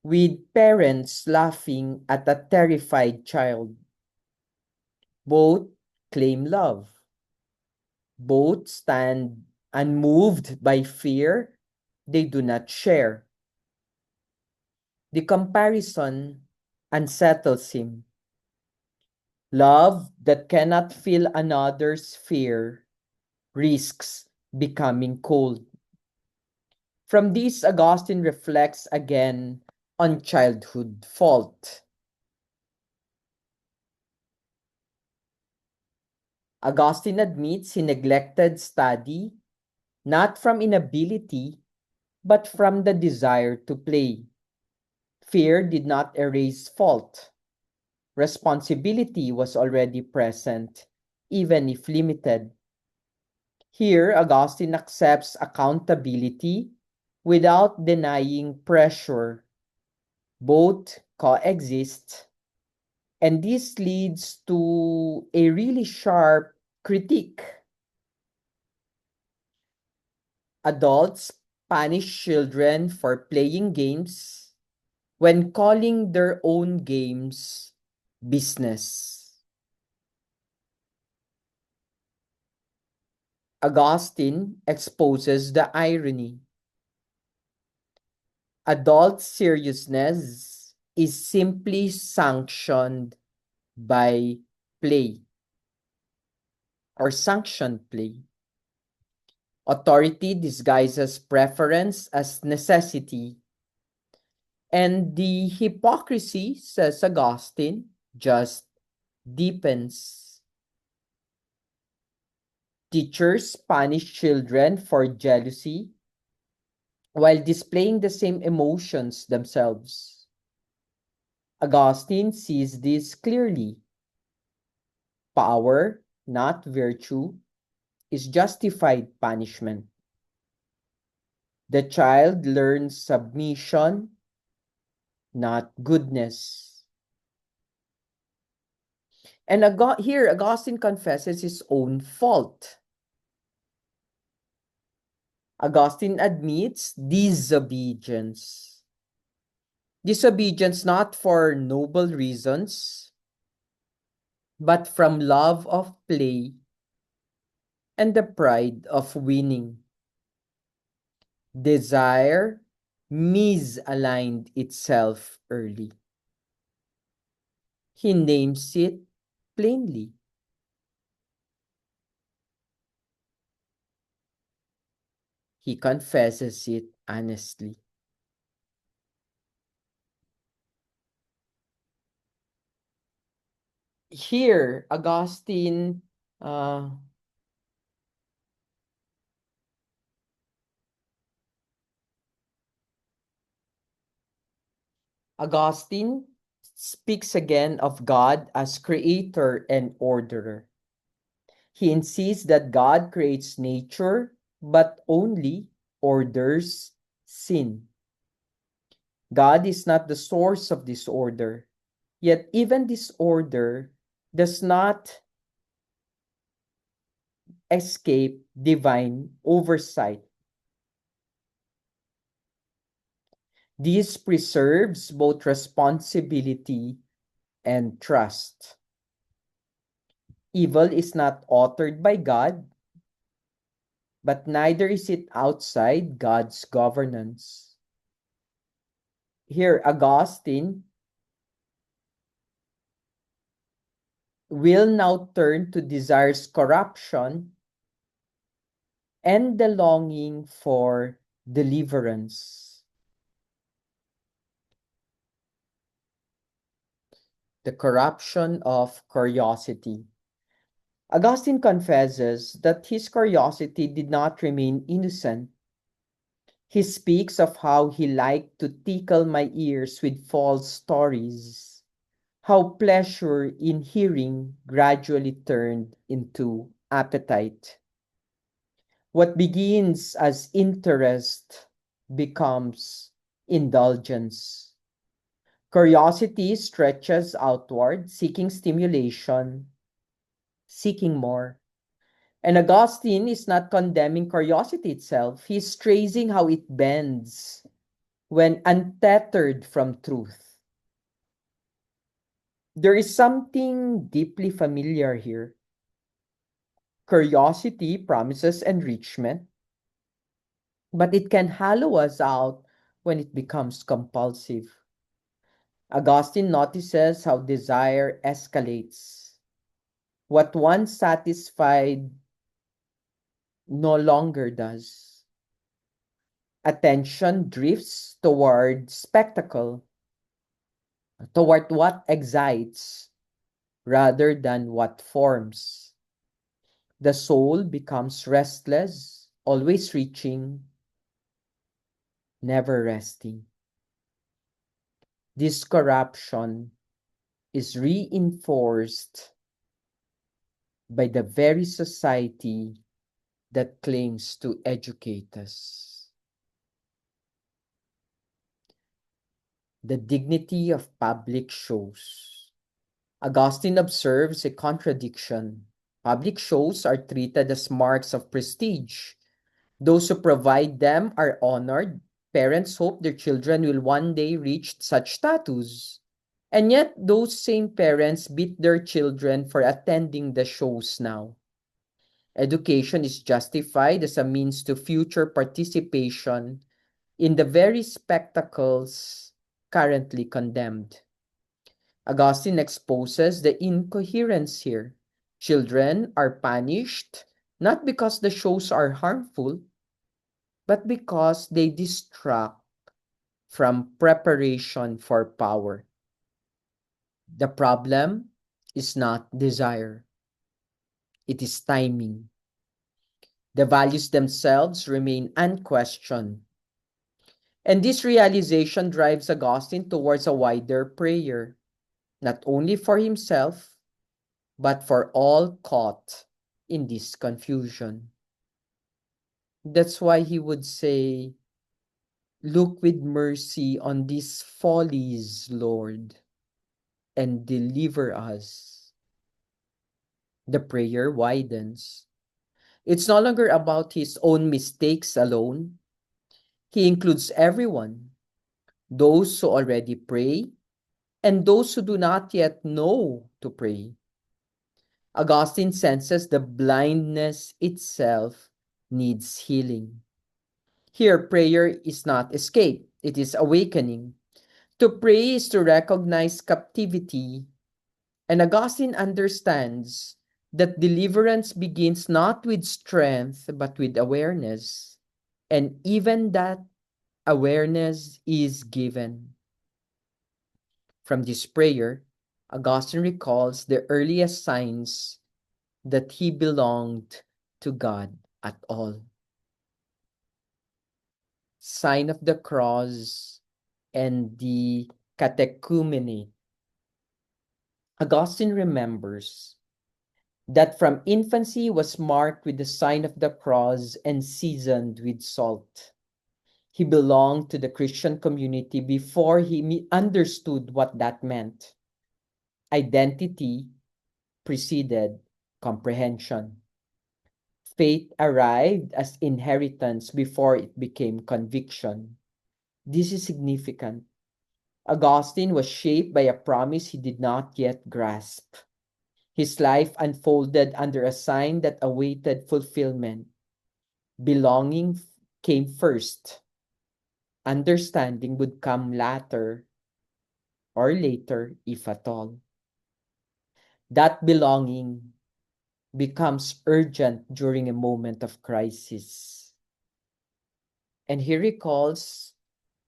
with parents laughing at a terrified child. Both claim love. Both stand unmoved by fear they do not share. The comparison unsettles him. Love that cannot feel another's fear risks becoming cold. From this, Augustine reflects again on childhood fault. Augustine admits he neglected study not from inability, but from the desire to play. Fear did not erase fault. Responsibility was already present, even if limited. Here, Augustine accepts accountability without denying pressure. Both coexist, and this leads to a really sharp critique. Adults punish children for playing games when calling their own games business. Augustine exposes the irony. Adult seriousness is simply sanctioned by play or sanctioned play. Authority disguises preference as necessity. And the hypocrisy, says Augustine, just deepens. Teachers punish children for jealousy while displaying the same emotions themselves. Augustine sees this clearly. Power, not virtue, is justified punishment. The child learns submission, not goodness. And here, Augustine confesses his own fault. Augustine admits disobedience. Disobedience not for noble reasons, but from love of play and the pride of winning. Desire misaligned itself early. He names it plainly. He confesses it honestly. Here, uh, Augustine speaks again of God as creator and orderer. He insists that God creates nature, but only orders sin. God is not the source of disorder, yet even disorder does not escape divine oversight. This preserves both responsibility and trust. Evil is not authored by God, but neither is it outside God's governance. Here, Augustine will now turn to desire's corruption and the longing for deliverance. The corruption of curiosity. Augustine confesses that his curiosity did not remain innocent. He speaks of how he liked to tickle my ears with false stories, how pleasure in hearing gradually turned into appetite. What begins as interest becomes indulgence. Curiosity stretches outward, seeking stimulation, seeking more. And Augustine is not condemning curiosity itself. He's tracing how it bends when untethered from truth. There is something deeply familiar here. Curiosity promises enrichment, but it can hollow us out when it becomes compulsive. Augustine notices how desire escalates. What once satisfied no longer does. Attention drifts toward spectacle, toward what excites rather than what forms. The soul becomes restless, always reaching, never resting. This corruption is reinforced by the very society that claims to educate us. The dignity of public shows. Augustine observes a contradiction. Public shows are treated as marks of prestige. Those who provide them are honored. Parents hope their children will one day reach such status. And yet, those same parents beat their children for attending the shows now. Education is justified as a means to future participation in the very spectacles currently condemned. Augustine exposes the incoherence here. Children are punished not because the shows are harmful, but because they distract from preparation for power. The problem is not desire, it is timing. The values themselves remain unquestioned. And this realization drives Augustine towards a wider prayer, not only for himself, but for all caught in this confusion. That's why he would say, look with mercy on these follies, Lord, and deliver us. The prayer widens. It's no longer about his own mistakes alone. He includes everyone, those who already pray and those who do not yet know to pray. Augustine senses the blindness itself needs healing. Here, prayer is not escape, it is awakening. To pray is to recognize captivity, and Augustine understands that deliverance begins not with strength but with awareness. And even that awareness is given. From this prayer, Augustine recalls the earliest signs that he belonged to God at all. Sign of the cross and the catechumenate. Augustine remembers that from infancy was marked with the sign of the cross and seasoned with salt. He belonged to the Christian community before he understood what that meant. Identity preceded comprehension. Faith arrived as inheritance before it became conviction. This is significant. Augustine was shaped by a promise he did not yet grasp. His life unfolded under a sign that awaited fulfillment. Belonging came first. Understanding would come later, or later, if at all. That belonging becomes urgent during a moment of crisis. And he recalls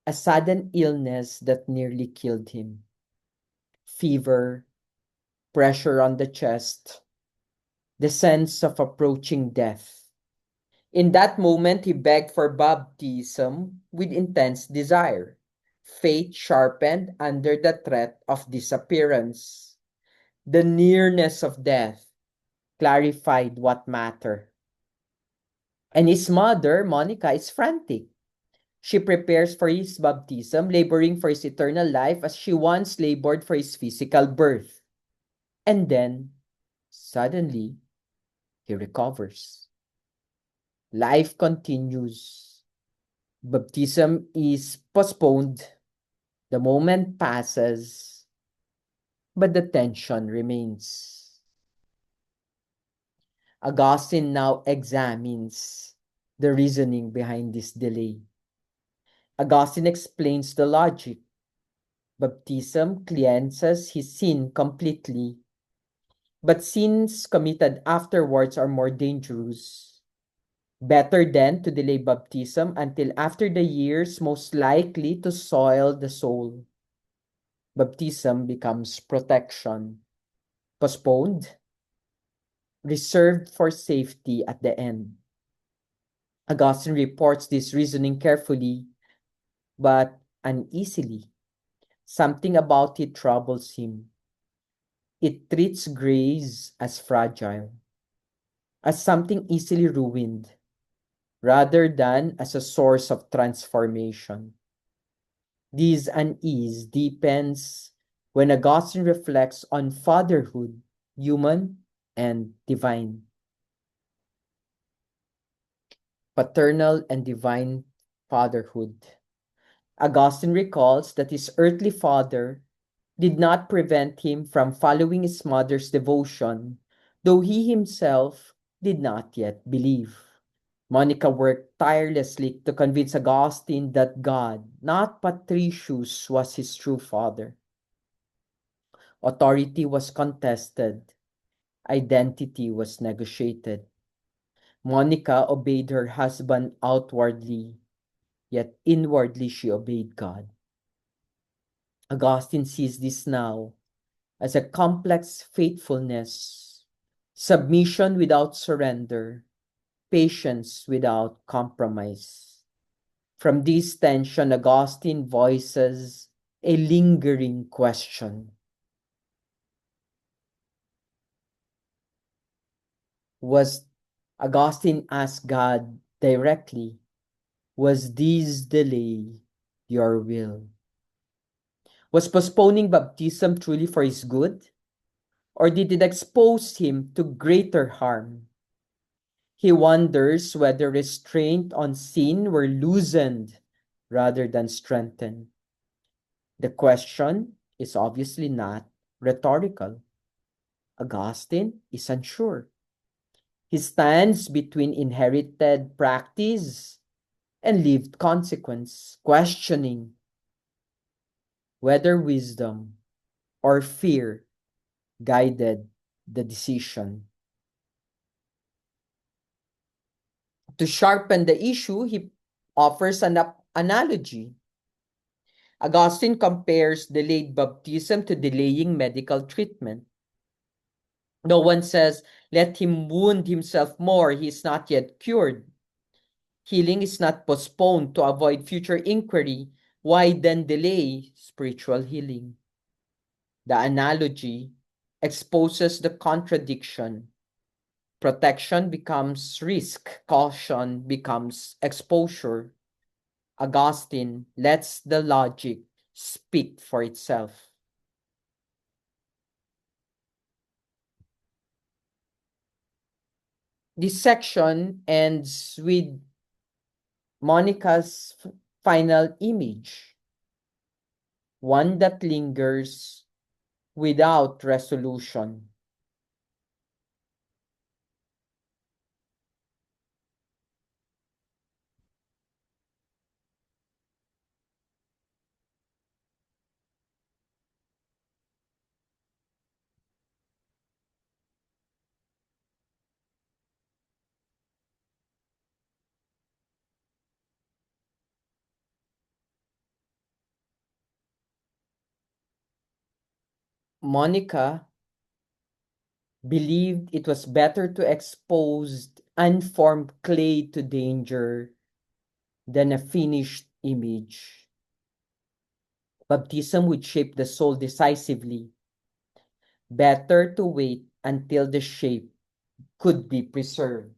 a sudden illness that nearly killed him. Fever, pressure on the chest, the sense of approaching death. In that moment, he begged for baptism with intense desire. Faith sharpened under the threat of disappearance. The nearness of death clarified what mattered. And his mother, Monica, is frantic. She prepares for his baptism, laboring for his eternal life as she once labored for his physical birth. And then, suddenly, he recovers. Life continues. Baptism is postponed. The moment passes, but the tension remains. Augustine now examines the reasoning behind this delay. Augustine explains the logic. Baptism cleanses his sin completely, but sins committed afterwards are more dangerous. Better then to delay baptism until after the years most likely to soil the soul. Baptism becomes protection, postponed, reserved for safety at the end. Augustine reports this reasoning carefully, but uneasily. Something about it troubles him. It treats grace as fragile, as something easily ruined, rather than as a source of transformation. This unease deepens when Augustine reflects on fatherhood, human and divine, paternal and divine fatherhood. Augustine recalls that his earthly father did not prevent him from following his mother's devotion, though he himself did not yet believe. Monica worked tirelessly to convince Augustine that God, not Patricius, was his true father. Authority was contested, identity was negotiated. Monica obeyed her husband outwardly, yet inwardly she obeyed God. Augustine sees this now as a complex faithfulness, submission without surrender, patience without compromise. From this tension, Augustine voices a lingering question. Was Augustine asked God directly, was this delay your will? Was postponing baptism truly for his good? Or did it expose him to greater harm? He wonders whether restraint on sin were loosened rather than strengthened. The question is obviously not rhetorical. Augustine is unsure. He stands between inherited practice and lived consequence, questioning whether wisdom or fear guided the decision. To sharpen the issue, he offers an analogy. Augustine compares delayed baptism to delaying medical treatment. No one says, let him wound himself more, he is not yet cured. Healing is not postponed to avoid future inquiry. Why then delay spiritual healing? The analogy exposes the contradiction. Protection becomes risk, caution becomes exposure. Augustine lets the logic speak for itself. This section ends with Monica's final image, one that lingers without resolution. Monica believed it was better to expose unformed clay to danger than a finished image. Baptism would shape the soul decisively. Better to wait until the shape could be preserved.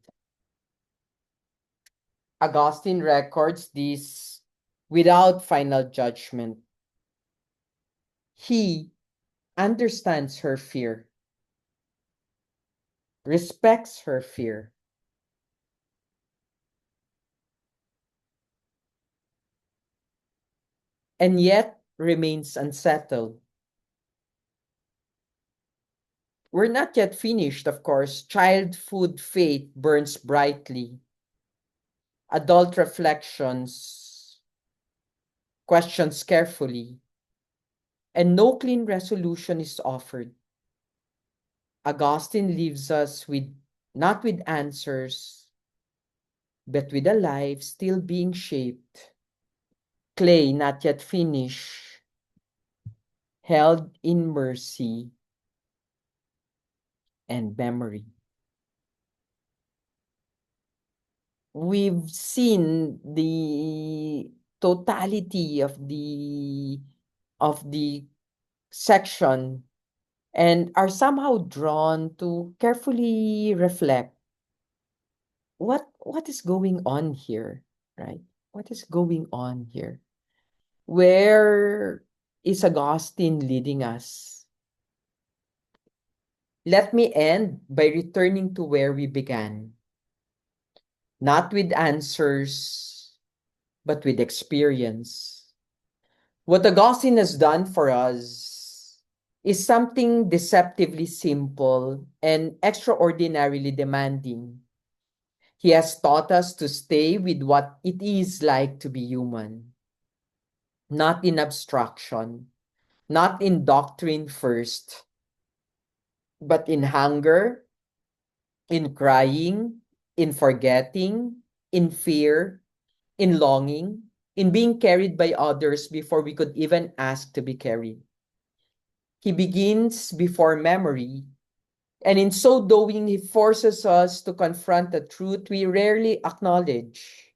Augustine records this without final judgment. He understands her fear, respects her fear, and yet remains unsettled. We're not yet finished, of course. Childhood faith burns brightly. Adult reflections, questions carefully, and no clean resolution is offered. Augustine leaves us with not with answers, but with a life still being shaped, clay not yet finished, held in mercy and memory. We've seen the totality of the section and are somehow drawn to carefully reflect what is going on here, right? What is going on here? Where is Augustine leading us? Let me end by returning to where we began, not with answers, but with experience. What Augustine has done for us is something deceptively simple and extraordinarily demanding. He has taught us to stay with what it is like to be human, not in abstraction, not in doctrine first, but in hunger, in crying, in forgetting, in fear, in longing, in being carried by others before we could even ask to be carried. He begins before memory, and in so doing, he forces us to confront a truth we rarely acknowledge.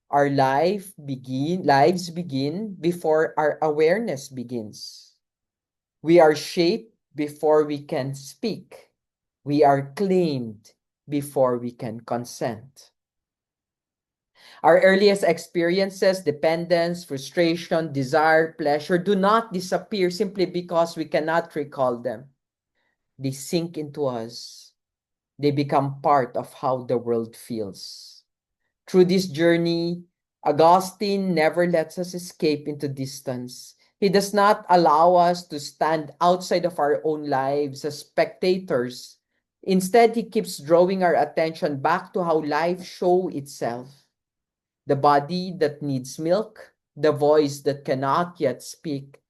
Our lives begin before our awareness begins. We are shaped before we can speak. We are claimed before we can consent. Our earliest experiences, dependence, frustration, desire, pleasure, do not disappear simply because we cannot recall them. They sink into us. They become part of how the world feels. Through this journey, Augustine never lets us escape into distance. He does not allow us to stand outside of our own lives as spectators. Instead, he keeps drawing our attention back to how life shows itself. The body that needs milk, the voice that cannot yet speak,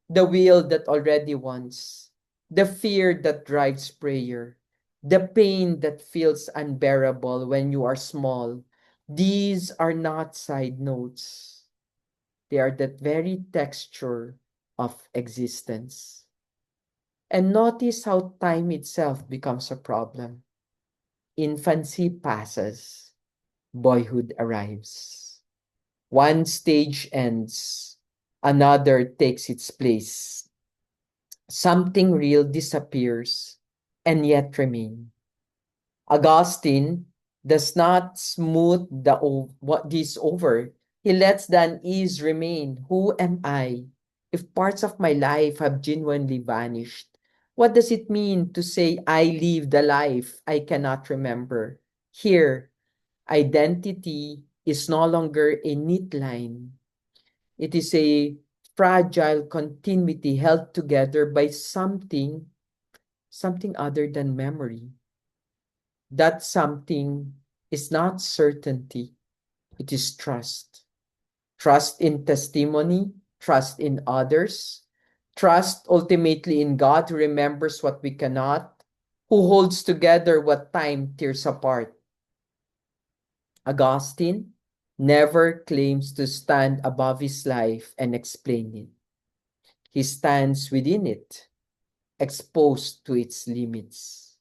the will that already wants, the fear that drives prayer, the pain that feels unbearable when you are small. These are not side notes. They are the very texture of existence. And notice how time itself becomes a problem. Infancy passes, boyhood arrives. One stage ends, another takes its place. Something real disappears and yet remain. Augustine does not smooth this over. He lets the unease remain. Who am I? If parts of my life have genuinely vanished, what does it mean to say I live the life I cannot remember? Here, identity is no longer a neat line. It is a fragile continuity held together by something other than memory. That something is not certainty, it is trust. Trust in testimony, trust in others, trust ultimately in God who remembers what we cannot, who holds together what time tears apart. Augustine never claims to stand above his life and explain it. He stands within it. exposed to its limits.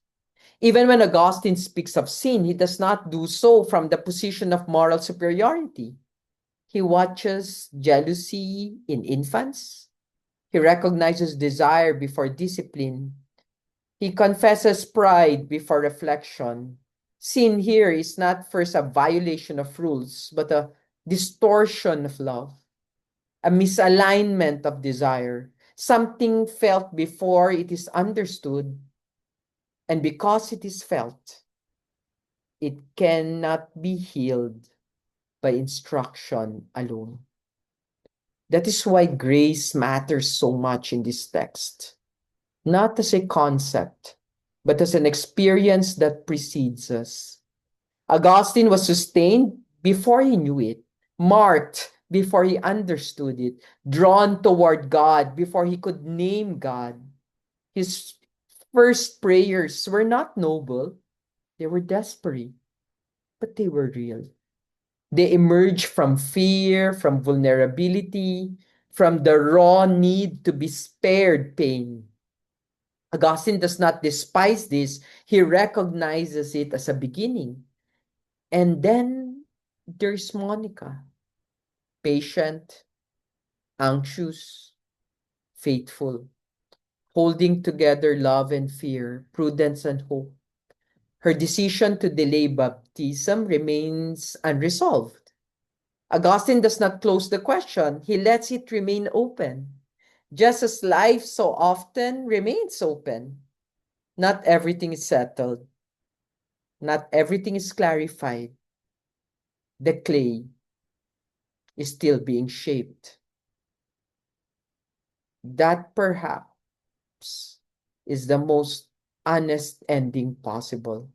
Even when Augustine speaks of sin, he does not do so from the position of moral superiority. He watches jealousy in infants. He recognizes desire before discipline. He confesses pride before reflection. Sin here is not first a violation of rules, but a distortion of love, a misalignment of desire, something felt before it is understood. And because it is felt, it cannot be healed by instruction alone. That is why grace matters so much in this text, not as a concept, but as an experience that precedes us. Augustine was sustained before he knew it, marked before he understood it, drawn toward God before he could name God. His first prayers were not noble, they were desperate, but they were real. They emerge from fear, from vulnerability, from the raw need to be spared pain. Augustine does not despise this, he recognizes it as a beginning. And then there's Monica, patient, anxious, faithful, holding together love and fear, prudence and hope. Her decision to delay baptism remains unresolved. Augustine does not close the question, he lets it remain open, just as life so often remains open. Not everything is settled, not everything is clarified. The clay is still being shaped. That perhaps is the most honest ending possible.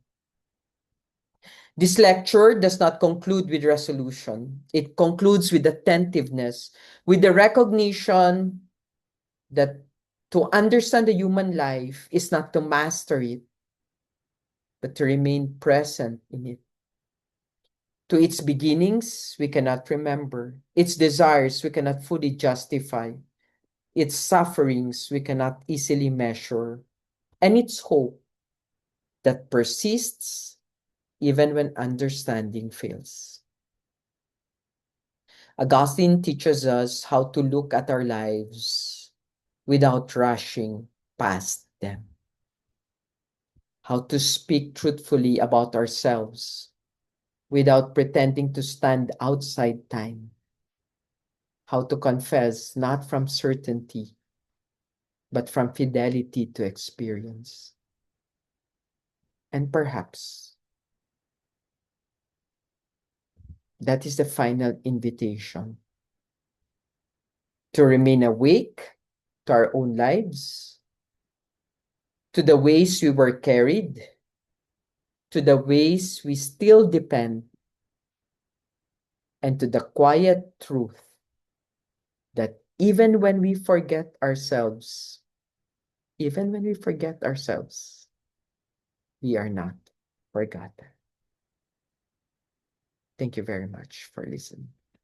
This lecture does not conclude with resolution. It concludes with attentiveness, with the recognition that to understand the human life is not to master it, but to remain present in it. To its beginnings, we cannot remember. Its desires, we cannot fully justify. Its sufferings, we cannot easily measure. And its hope that persists even when understanding fails. Augustine teaches us how to look at our lives without rushing past them, how to speak truthfully about ourselves without pretending to stand outside time, how to confess not from certainty, but from fidelity to experience. And perhaps that is the final invitation to remain awake to our own lives, to the ways we were carried, to the ways we still depend, and to the quiet truth that even when we forget ourselves, we are not forgotten. Thank you very much for listening.